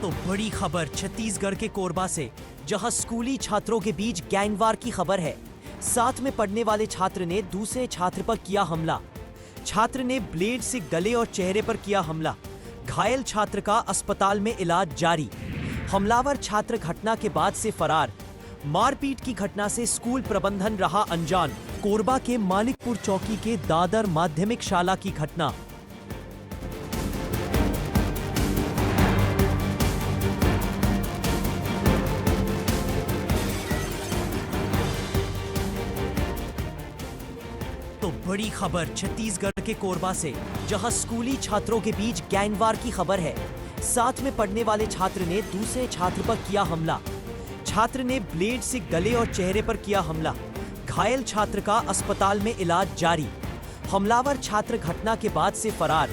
तो बड़ी खबर छत्तीसगढ़ के कोरबा से, जहां स्कूली छात्रों के बीच गैंगवार की खबर है। साथ में पढ़ने वाले छात्र ने दूसरे छात्र पर किया हमला। छात्र ने ब्लेड से गले और चेहरे पर किया हमला। घायल छात्र का अस्पताल में इलाज जारी। हमलावर छात्र घटना के बाद से फरार। मारपीट की घटना से स्कूल प्रबंधन रहा अनजान। कोरबा के मालिकपुर चौकी के दादर माध्यमिक शाला की घटना। तो बड़ी खबर छत्तीसगढ़ के कोरबा से, जहां स्कूली छात्रों के बीच गैंगवार की खबर है। साथ में पढ़ने वाले छात्र ने दूसरे छात्र पर किया हमला। छात्र ने ब्लेड से गले और चेहरे पर किया हमला। घायल छात्र का अस्पताल में इलाज जारी। हमलावर छात्र घटना के बाद से फरार।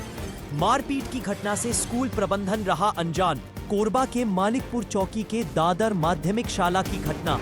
मारपीट की घटना से स्कूल प्रबंधन रहा अनजान। कोरबा के मालिकपुर चौकी के दादर माध्यमिक शाला की घटना।